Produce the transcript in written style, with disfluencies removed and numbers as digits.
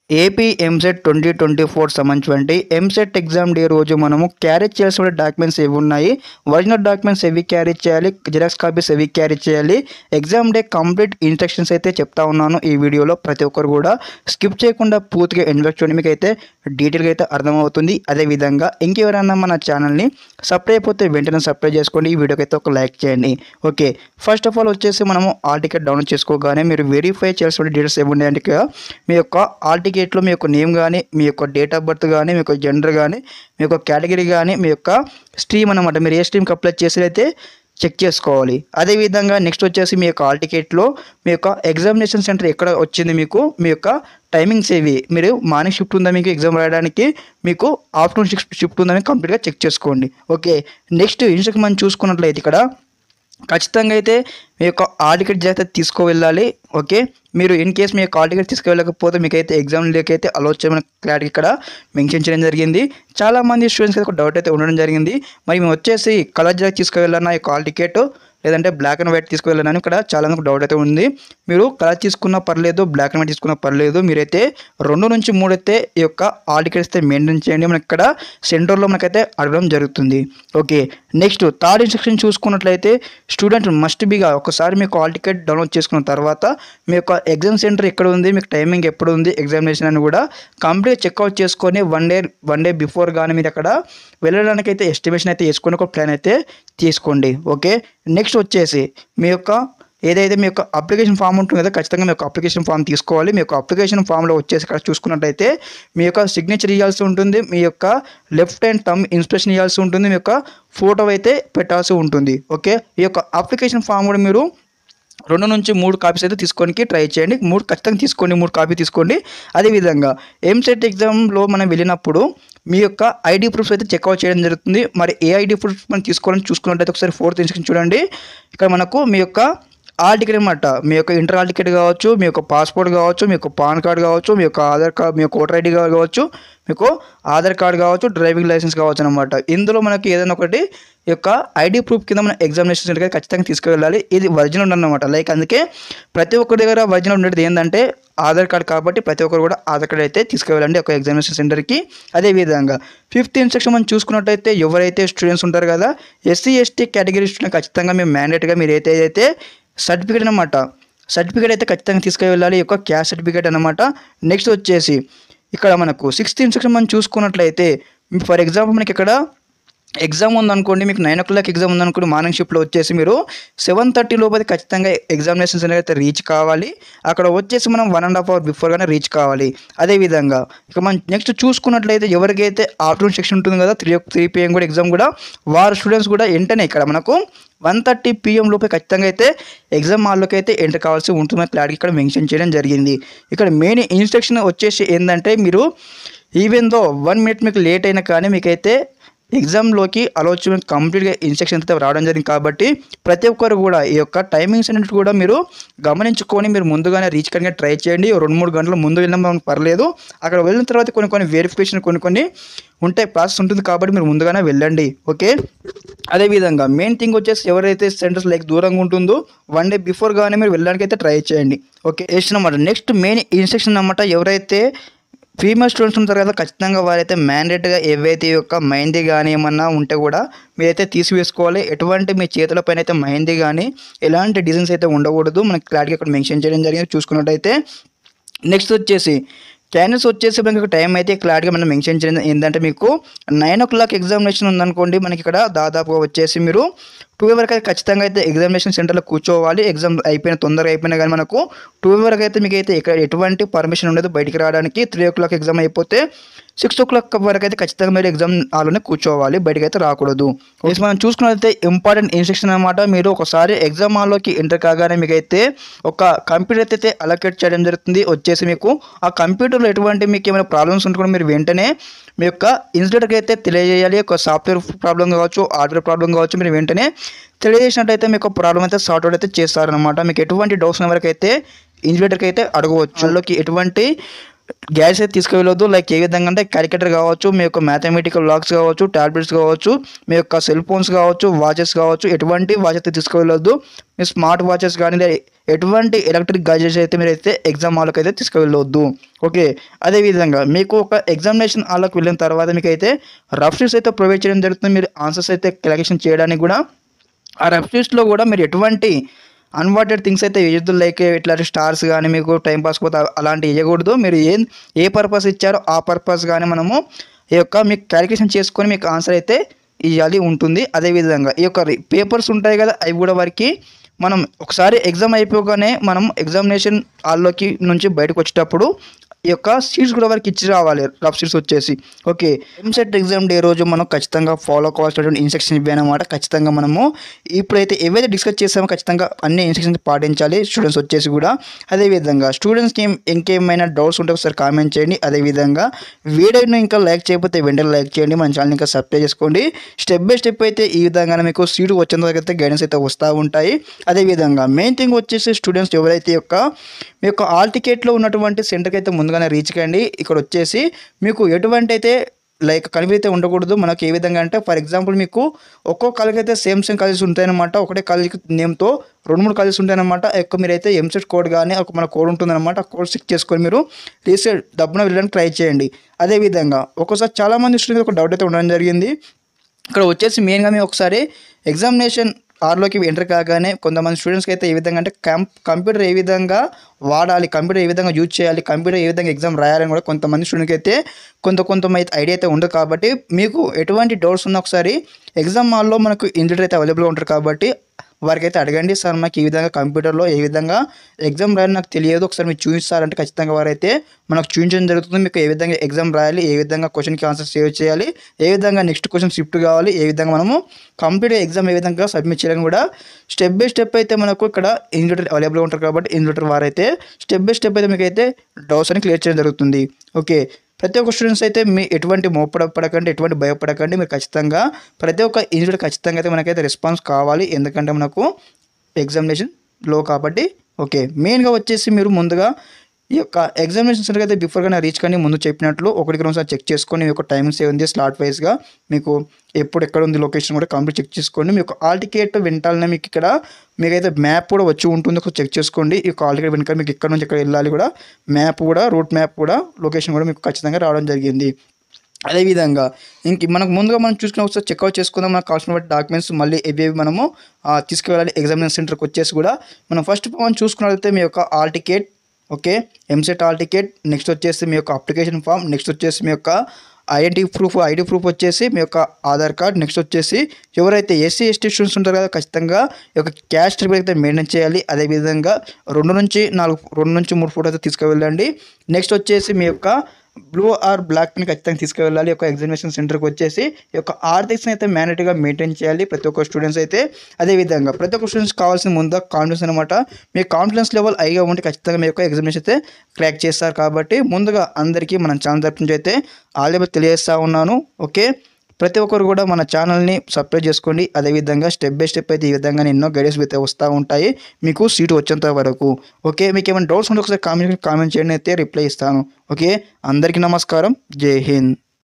AP EAMCET 2024 సంబంధించినటువంటి EAMCET exam day రోజు మనము క్యారీ చేయాల్సిన డాక్యుమెంట్స్ ఏవి ఉన్నాయి, ఒరిజినల్ డాక్యుమెంట్స్ ఏవి క్యారీ చేయాలి, జిరాక్స్ కాపీస్ ఏవి క్యారీ చేయాలి, ఎగ్జామ్ డే కంప్లీట్ ఇన్స్ట్రక్షన్స్ అయితే చెప్తా ఉన్నాను ఈ వీడియోలో. ప్రతి ఒక్కరు కూడా స్కిప్ చేయకుండా పూర్తిగా ఇన్వెస్ట్ చేయండి, మీకు అయితే డీటెయిల్గా అయితే అర్థమవుతుంది. అదేవిధంగా ఇంకెవరైనా మన ఛానల్ని సబ్స్క్రైబ్ అయిపోతే వెంటనే సబ్స్క్రైబ్ చేసుకోండి, ఈ వీడియోకి అయితే ఒక లైక్ చేయండి. ఓకే, ఫస్ట్ ఆఫ్ ఆల్ వచ్చేసి మనము ఆల్ టికెట్ డౌన్లోడ్ చేసుకోగానే మీరు వెరిఫై చేయాల్సిన డీటెయిల్స్ ఏమి ఉన్నాయంటే మీ యొక్క ఆల్ టికెట్లో మీ యొక్క నేమ్ కానీ, మీ యొక్క డేట్ ఆఫ్ బర్త్ కానీ, మీ యొక్క జెండర్ కానీ, మీ యొక్క కేటగిరీ కానీ, మీ యొక్క స్ట్రీమ్ అనమాట, మీరు ఏ స్ట్రీమ్కి అప్లై చేసినైతే చెక్ చేసుకోవాలి. అదేవిధంగా నెక్స్ట్ వచ్చేసి మీ యొక్క ఆల్ టికెట్లో మీ యొక్క ఎగ్జామినేషన్ సెంటర్ ఎక్కడ వచ్చింది, మీకు మీ యొక్క టైమింగ్స్ ఏవి, మీరు మార్నింగ్ షిఫ్ట్ ఉందా మీకు ఎగ్జామ్ రాయడానికి, మీకు ఆఫ్టర్నూన్ షిఫ్ట్ ఉందా మీకు కంప్లీట్గా చెక్ చేసుకోండి. ఓకే, నెక్స్ట్ ఇన్స్ట్రక్షన్ మనం చూసుకున్నట్లయితే ఇక్కడ ఖచ్చితంగా అయితే మీ యొక్క ఆల్ టికెట్ జాగ్రత్త తీసుకువెళ్ళాలి. ఓకే, మీరు ఇన్ కేస్ మీ యొక్క ఆల్ టికెట్ తీసుకువెళ్ళకపోతే మీకైతే ఎగ్జామ్లోకి అయితే అలో చేయమని క్లారిటీ ఇక్కడ మెన్షన్ చేయడం జరిగింది. చాలామంది స్టూడెంట్స్కి అయితే ఒక డౌట్ అయితే ఉండడం జరిగింది, మరి మేము వచ్చేసి కలర్ జాగ్రత్త తీసుకువెళ్ళాలన్నా ఈ యొక్క ఆల్ టికెట్, లేదంటే బ్లాక్ అండ్ వైట్ తీసుకువెళ్ళాలని ఇక్కడ చాలా మందికి డౌట్ అయితే ఉంది. మీరు కలర్ తీసుకున్నా పర్లేదు, బ్లాక్ అండ్ వైట్ తీసుకున్నా పర్లేదు, మీరైతే 2 నుంచి 3 అయితే ఈ యొక్క ఆల్ టికెట్స్ అయితే మెయింటైన్ చేయండి. మనకి ఇక్కడ సెంటర్లో మనకైతే అడగడం జరుగుతుంది. ఓకే, నెక్స్ట్ థర్డ్ ఇన్స్ట్రక్షన్ చూసుకున్నట్లయితే స్టూడెంట్ మస్ట్ బీగా ఒకసారి మీకు ఆల్ టికెట్ డౌన్లోడ్ చేసుకున్న తర్వాత మీ యొక్క ఎగ్జామ్ సెంటర్ ఎక్కడ ఉంది, మీకు టైమింగ్ ఎప్పుడు ఉంది ఎగ్జామినేషన్ అని కూడా కంప్లీట్ చెక్అవుట్ చేసుకొని వన్ డే బిఫోర్ కానీ మీరు అక్కడ వెళ్ళడానికి అయితే ఎస్టిమేషన్ అయితే వేసుకొని ఒక ప్లాన్ అయితే తీసుకోండి. ఓకే, నెక్స్ట్ వచ్చేసి మీ యొక్క ఏదైతే మీ యొక్క అప్లికేషన్ ఫామ్ ఉంటుంది కదా, ఖచ్చితంగా మీ యొక్క అప్లికేషన్ ఫామ్ తీసుకోవాలి. మీ యొక్క అప్లికేషన్ ఫామ్లో వచ్చేసి ఇక్కడ చూసుకున్నట్టయితే మీ యొక్క సిగ్నేచర్ ఇవ్వాల్సి ఉంటుంది, మీ యొక్క లెఫ్ట్ హ్యాండ్ థంబ్ ఇన్స్ప్రెషన్ ఇవ్వాల్సి ఉంటుంది, మీ యొక్క ఫోటో అయితే పెట్టాల్సి ఉంటుంది. ఓకే, ఈ యొక్క అప్లికేషన్ ఫామ్ కూడా మీరు 2 నుంచి 3 కాపీస్ అయితే తీసుకోనికి ట్రై చేయండి. 3 ఖచ్చితంగా తీసుకోండి, 3 కాపీ తీసుకోండి. అదేవిధంగా ఎంసెట్ ఎగ్జామ్లో మనం వెళ్ళినప్పుడు మీ యొక్క ఐడి ప్రూఫ్స్ అయితే చెక్అవుట్ చేయడం జరుగుతుంది. మరి ఏ ఐడి ప్రూఫ్స్ మనం తీసుకోవాలని చూసుకున్నట్టయితే ఒకసారి 4th ఇన్స్ట్రక్షన్ చూడండి. ఇక్కడ మనకు మీ యొక్క ఆల్ టికెట్ అనమాట, మీ యొక్క ఇంటర్ ఆల్ టికెట్ కావచ్చు, మీ యొక్క పాస్పోర్ట్ కావచ్చు, మీ యొక్క పాన్ కార్డ్ కావచ్చు, మీ యొక్క ఆధార్ కార్డ్, మీ యొక్క ఓటర్ ఐడి కావచ్చు, మీకు ఆధార్ కార్డ్ కావచ్చు, డ్రైవింగ్ లైసెన్స్ కావచ్చు అనమాట. ఇందులో మనకి ఏదైనా ఒకటి ఈ యొక్క ఐడి ప్రూఫ్ కింద మన ఎగ్జామినేషన్ సెంటర్కి ఖచ్చితంగా తీసుకువెళ్ళాలి. ఇది ఒరిజినల్ ఉండనమాట. లైక్ అందుకే ప్రతి ఒక్కరి దగ్గర ఒరిజినల్ ఉండేది ఏంటంటే ఆధార్ కార్డ్, కాబట్టి ప్రతి ఒక్కరు కూడా ఆధార్ కార్డ్ అయితే తీసుకువెళ్ళండి ఒక ఎగ్జామినేషన్ సెంటర్కి. అదేవిధంగా 5th ఇన్స్ట్రక్షన్ మనం చూసుకున్నట్టయితే ఎవరైతే స్టూడెంట్స్ ఉంటారు కదా, ఎస్సీ ఎస్టీ కేటగిరీ స్టూడెంట్ ఖచ్చితంగా మేము మ్యాండేట్గా మీరు అయితే సర్టిఫికేట్ అనమాట, సర్టిఫికేట్ అయితే ఖచ్చితంగా తీసుకువెళ్ళాలి, ఈ యొక్క క్యాస్ట్ సర్టిఫికేట్ అనమాట. నెక్స్ట్ వచ్చేసి ఇక్కడ మనకు 6th ఇన్స్ట్రక్షన్ మనం చూసుకున్నట్లయితే ఫర్ ఎగ్జాంపుల్ మనకి ఇక్కడ ఎగ్జామ్ ఉందనుకోండి, మీకు 9 o'clock ఎగ్జామ్ ఉందనుకోండి, మార్నింగ్ షిఫ్ట్లో వచ్చేసి మీరు 7:30 లోపు ఖచ్చితంగా ఎగ్జామినేషన్ సెంటర్ అయితే రీచ్ కావాలి. అక్కడ వచ్చేసి మనం 1.5 hour బిఫోర్గానే రీచ్ కావాలి. అదేవిధంగా ఇక మనం నెక్స్ట్ చూసుకున్నట్లయితే ఎవరికైతే ఆఫ్టర్నూన్ సెక్షన్ ఉంటుంది కదా, 3 PM కూడా ఎగ్జామ్ కూడా, వారు స్టూడెంట్స్ కూడా వెంటనే ఇక్కడ మనకు 1:30 PM లోపే ఖచ్చితంగా అయితే ఎగ్జామ్ హాల్లోకి అయితే ఎంటర్ కావాల్సి ఉంటుందని క్లారిటీ ఇక్కడ మెన్షన్ చేయడం జరిగింది. ఇక్కడ మెయిన్ ఇన్స్ట్రక్షన్ వచ్చేసి ఏంటంటే మీరు ఈవెన్ దో 1 minute మీకు లేట్ అయినా కానీ మీకైతే ఎగ్జామ్లోకి అలో చేయడానికి కంప్లీట్గా ఇన్స్ట్రక్షన్స్ అయితే రావడం జరిగింది. కాబట్టి ప్రతి ఒక్కరు కూడా ఈ యొక్క టైమింగ్స్ అనేది కూడా మీరు గమనించుకొని మీరు ముందుగానే రీచ్ కానీ ట్రై చేయండి. 2-3 గంటల ముందు వెళ్ళినా పర్లేదు, అక్కడ వెళ్ళిన తర్వాత కొన్ని వెరిఫికేషన్ కొన్ని ఉంటాయి, ప్రాసెస్ ఉంటుంది, కాబట్టి మీరు ముందుగానే వెళ్ళండి. ఓకే, అదేవిధంగా మెయిన్ థింగ్ వచ్చేసి ఎవరైతే సెంటర్స్ లైక్ దూరంగా ఉంటుందో 1 day బిఫోర్ గానే మీరు వెళ్ళడానికి అయితే ట్రై చేయండి. ఓకే, అన్నమాట. నెక్స్ట్ మెయిన్ ఇన్స్ట్రక్షన్ అన్నమాట, ఎవరైతే ఫీమేల్ స్టూడెంట్స్ ఉంటారు కదా, ఖచ్చితంగా వారైతే మ్యాండేట్గా ఏవైతే యొక్క మెహందీ కానీ ఏమన్నా ఉంటే కూడా మీరైతే తీసివేసుకోవాలి. ఎటువంటి మీ చేతుల పైన అయితే మెహందీ కానీ ఎలాంటి డిజైన్స్ అయితే ఉండకూడదు, మనకి క్లారిటీగా ఇక్కడ మెన్షన్ చేయడం జరిగింది చూసుకున్నట్టయితే. నెక్స్ట్ వచ్చేసి క్యాండిడేట్స్ వచ్చేసి మనకి టైం అయితే క్లారిటీగా మనం మెన్షన్ చేయడం ఏంటంటే మీకు 9 o'clock ఎగ్జామినేషన్ ఉందనుకోండి, మనకి ఇక్కడ దాదాపుగా వచ్చేసి మీరు 12 వరకు అయితే ఖచ్చితంగా అయితే ఎగ్జామినేషన్ సెంటర్లో కూర్చోవాలి. ఎగ్జామ్ తొందరగా అయిపోయినా కానీ మనకు 12 వరకు అయితే మీకు అయితే ఇక్కడ ఎటువంటి పర్మిషన్ ఉండదు బయటికి రావడానికి. 3 o'clock ఎగ్జామ్ అయిపోతే 6 o'clock వరకు అయితే ఖచ్చితంగా మీరు ఎగ్జామ్ హాల్లోనే కూర్చోవాలి, బయటకు అయితే రాకూడదు. మనం చూసుకున్నట్లయితే ఇంపార్టెంట్ ఇన్స్ట్రక్షన్ అనమాట, మీరు ఒకసారి ఎగ్జామ్ హాల్లోకి ఎంటర్ కాగానే మీకైతే ఒక కంప్యూటర్ అయితే అలొకేట్ చేయడం జరుగుతుంది. వచ్చేసి మీకు ఆ కంప్యూటర్లో ఎటువంటి మీకు ఏమైనా ప్రాబ్లమ్స్ ఉంటే కూడా మీరు వెంటనే మీ యొక్క ఇన్స్టిట్యూట్కి అయితే తెలియజేయాలి. ఒక సాఫ్ట్వేర్ ప్రాబ్లం కావచ్చు, హార్డ్వేర్ ప్రాబ్లం కావచ్చు, మీరు వెంటనే తెలియజేసినట్టయితే మీకు ప్రాబ్లం అయితే సార్ట్అవుట్ అయితే చేస్తారనమాట. మీకు ఎటువంటి డౌట్స్ వరకు అయితే ఇన్స్టిట్యూటర్కి అయితే అడగవచ్చు. అందులోకి ఎటువంటి గ్యాస్ అయితే తీసుకువెళ్ళొద్దు. లైక్ ఏ విధంగా అంటే క్యాలిక్యులేటర్ కావచ్చు, మీ యొక్క మ్యాథమెటికల్ లాగ్స్ కావచ్చు, టాబ్లెట్స్ కావచ్చు, మీ యొక్క సెల్ ఫోన్స్ కావచ్చు, వాచెస్ కావచ్చు, ఎటువంటి వాచ్ అయితే తీసుకువెళ్ళొద్దు. మీ స్మార్ట్ వాచెస్ కానీ ఎటువంటి ఎలక్ట్రిక్ గాడ్జెట్స్ అయితే మీరైతే ఎగ్జామ్ హాల్కి అయితే తీసుకువెళ్ళొద్దు. ఓకే, అదేవిధంగా మీకు ఒక ఎగ్జామినేషన్ హాల్లోకి వెళ్ళిన తర్వాత మీకు అయితే రఫ్ షీట్స్ అయితే ప్రొవైడ్ చేయడం జరుగుతుంది. మీరు ఆన్సర్స్ అయితే క్యాలిక్యులేషన్ చేయడానికి కూడా ఆ రఫ్ షీట్స్లో కూడా మీరు ఎటువంటి అన్వాంటెడ్ థింగ్స్ అయితే వేయొద్దు. లైక్ ఇట్లాంటి స్టార్స్ కానీ మీకు టైం పాస్ పోతే అలాంటివి వేయకూడదు. మీరు ఏ పర్పస్ ఇచ్చారో ఆ పర్పస్ కానీ మనము ఈ యొక్క మీకు క్యాలిక్యులేషన్ చేసుకొని మీకు ఆన్సర్ అయితే ఇవ్వాలి ఉంటుంది. అదేవిధంగా ఈ యొక్క పేపర్స్ ఉంటాయి కదా, అవి కూడా వారికి మనం ఒకసారి ఎగ్జామ్ అయిపోగానే మనం ఎగ్జామినేషన్ హాల్లోకి నుంచి బయటకు వచ్చేటప్పుడు ఈ యొక్క సీట్స్ కూడా వారికి ఇచ్చి రావాలి, రఫ్ సీట్స్ వచ్చేసి. ఓకే, ఎంసెట్ ఎగ్జామ్ డే రోజు మనం ఖచ్చితంగా ఫాలో కావాల్సినటువంటి ఇన్స్ట్రక్షన్ ఇవి అనమాట. ఖచ్చితంగా మనము ఇప్పుడైతే ఏవైతే డిస్కస్ చేసామో ఖచ్చితంగా అన్ని ఇన్స్ట్రక్షన్స్ పాటించాలి స్టూడెంట్స్ వచ్చేసి కూడా. అదేవిధంగా స్టూడెంట్స్కి ఇంకేమైనా డౌట్స్ ఉంటే ఒకసారి కామెంట్ చేయండి. అదేవిధంగా వీడియోని ఇంకా లైక్ చేయకపోతే వెంటనే లైక్ చేయండి, మన ఛానల్ ఇంకా సబ్స్క్రైబ్ చేసుకోండి. స్టెప్ బై స్టెప్ అయితే ఈ విధంగా మీకు సీటు వచ్చేంత వరకు అయితే గైడెన్స్ అయితే వస్తూ ఉంటాయి. అదేవిధంగా మెయిన్ థింగ్ వచ్చేసి స్టూడెంట్స్ ఎవరైతే మీ యొక్క హాల్ టికెట్లో ఉన్నటువంటి సెంటర్కి అయితే ముందుగానే రీచ్ కండి. ఇక్కడ వచ్చేసి మీకు ఎటువంటి అయితే లైక్ కన్ఫ్యూజ్ అయితే ఉండకూడదు. మనకు ఏ విధంగా అంటే ఫర్ ఎగ్జాంపుల్ మీకు ఒక్కో కాలేజ్ అయితే సేమ్ కాలేజెస్ ఉంటాయన్నమాట. ఒకటే కాలేజ్ నేమ్తో 2-3 కాలేజెస్ ఉంటాయన్నమాట. ఎక్కువ మీరైతే ఎంసెట్ కోడ్ కానీ మన కోడ్ ఉంటుందన్నమాట. ఆ కోడ్ చెక్ చేసుకొని మీరు రీసెట్ డబ్బున వెళ్ళడానికి ట్రై చేయండి. అదేవిధంగా ఒక్కోసారి చాలామంది స్టూడెంట్స్ ఒక డౌట్ అయితే ఉండడం జరిగింది. ఇక్కడ వచ్చేసి మెయిన్గా మేము ఒకసారి ఎగ్జామినేషన్ హాల్లోకి ఎంటర్ కాగానే కొంతమంది స్టూడెంట్స్కి అయితే ఏ విధంగా అంటే కంప్యూటర్ ఏ విధంగా వాడాలి, కంప్యూటర్ ఏ విధంగా యూజ్ చేయాలి, కంప్యూటర్ ఏ విధంగా ఎగ్జామ్ రాయాలని కూడా కొంతమంది స్టూడెంట్కి అయితే కొంతమంది ఐడియా అయితే ఉండదు. కాబట్టి మీకు ఎటువంటి డౌట్స్ ఉన్నా ఒకసారి ఎగ్జామ్ హాల్లో మనకు ఇన్విజిలేటర్ అయితే అవైలబుల్గా ఉంటారు. కాబట్టి వారికి అయితే అడగండి, సార్ మాకు ఈ విధంగా కంప్యూటర్లో ఏ విధంగా ఎగ్జామ్ రాయాలి నాకు తెలియదు, ఒకసారి మీరు చూపిస్తారంటే ఖచ్చితంగా వారైతే మనకు చూపించడం జరుగుతుంది. మీకు ఏ విధంగా ఎగ్జామ్ రాయాలి, ఏ విధంగా క్వశ్చన్కి ఆన్సర్ సేవ్ చేయాలి, ఏ విధంగా నెక్స్ట్ క్వశ్చన్ షిఫ్ట్ కావాలి, ఏ విధంగా మనము కంప్లీట్ ఎగ్జామ్ ఏ విధంగా సబ్మిట్ చేయాలని కూడా స్టెప్ బై స్టెప్ అయితే మనకు ఇక్కడ ఇన్విజిలేటర్ అవైలబుల్గా ఉంటారు. కాబట్టి ఇన్విజిలేటర్ వారైతే స్టెప్ బై స్టెప్ అయితే మీకు అయితే డౌట్స్ అని క్లియర్ చేయడం జరుగుతుంది. ఓకే, ప్రతి ఒక్క స్టూడెంట్స్ అయితే మీ ఎటువంటి మోపడకండి, ఎటువంటి భయపడకండి. మీరు ఖచ్చితంగా ప్రతి ఒక్క ఇన్స్టిట్యూట్ ఖచ్చితంగా అయితే మనకైతే రెస్పాన్స్ కావాలి, ఎందుకంటే మనకు ఎగ్జామినేషన్లో కాబట్టి. ఓకే, మెయిన్గా వచ్చేసి మీరు ముందుగా ఈ యొక్క ఎగ్జామినేషన్ సెంటర్కి అయితే బిఫోర్గా రీచ్ కానీ ముందు చెప్పినట్లు 1-2 సార్లు చెక్ చేసుకొని మీ యొక్క టైమింగ్స్ ఏముంది స్లాట్ వైజ్గా మీకు ఎప్పుడు ఎక్కడ ఉంది లొకేషన్ కూడా కంప్లీట్ చెక్ చేసుకోండి. మీ యొక్క హాల్ టికెట్ వెంటాలనే మీకు ఇక్కడ మీకైతే మ్యాప్ కూడా వచ్చి ఉంటుంది, ఒకసారి చెక్ చేసుకోండి. ఈ హాల్ టికెట్ వెనకాల మీకు ఇక్కడ నుంచి ఎక్కడ వెళ్ళాలి కూడా మ్యాప్ కూడా రూట్ మ్యాప్ కూడా లొకేషన్ కూడా మీకు ఖచ్చితంగా రావడం జరిగింది. అదేవిధంగా మనకు ముందుగా మనం చూసుకున్న ఒకసారి చెక్అవుట్ చేసుకుందాం. మనకు కావాల్సిన డాక్యుమెంట్స్ మళ్ళీ ఏవి మనము తీసుకువెళ్ళాలి ఎగ్జామినేషన్ సెంటర్కి వచ్చేసి కూడా. మనం ఫస్ట్ మనం చూసుకున్నట్లయితే మీ యొక్క hall ticket, okay, EAMCET hall ticket, next వచ్చేసి మీ యొక్క అప్లికేషన్ ఫామ్, నెక్స్ట్ వచ్చేసి మీ యొక్క ఐడి ప్రూఫ్ వచ్చేసి మీ యొక్క ఆధార్ కార్డ్, నెక్స్ట్ వచ్చేసి ఎవరైతే ఎస్సీ ఎస్టీ స్టూడెంట్స్ ఉంటారో కదా ఖచ్చితంగా ఈ యొక్క క్యాస్ట్ సర్టిఫికేట్ అయితే మెయింటైన్ చేయాలి. అదేవిధంగా 2 నుంచి 3 ఫోటో అయితే తీసుకువెళ్ళండి. నెక్స్ట్ వచ్చేసి మీ యొక్క బ్లూ ఆర్ బ్లాక్ పెన్ ఖచ్చితంగా తీసుకువెళ్ళాలి. ఒక ఎగ్జామినేషన్ సెంటర్కి వచ్చేసి ఈ యొక్క ఆర్థిక్స్ని అయితే మ్యాండేటరీగా మెయింటైన్ చేయాలి ప్రతి ఒక్క స్టూడెంట్స్ అయితే. అదేవిధంగా ప్రతి ఒక్క స్టూడెంట్స్ కావాల్సిన ముందుగా కాన్ఫిడెన్స్ అనమాట. మీ కాన్ఫిడెన్స్ లెవెల్ హైగా ఉంటే ఖచ్చితంగా మీ యొక్క ఎగ్జామినేషన్ అయితే క్రాక్ చేస్తారు. కాబట్టి ముందుగా అందరికీ మన ఛానల్ తరపు నుంచి అయితే ఆల్ ది బెస్ట్ తెలియజేస్తూ ఉన్నాను. ఓకే, ప్రతి ఒక్కరు కూడా మన ఛానల్ని సబ్స్క్రైబ్ చేసుకోండి. అదేవిధంగా స్టెప్ బై స్టెప్ అయితే ఈ విధంగా ఎన్నో గైడెన్స్ అయితే వస్తూ ఉంటాయి మీకు సీటు వచ్చేంత వరకు. ఓకే, మీకు ఏమైనా డౌట్స్ ఉంటే ఒకసారి కామెంట్ చేయండి, అయితే రిప్లై ఇస్తాను. ఓకే, అందరికీ నమస్కారం, జై హింద్.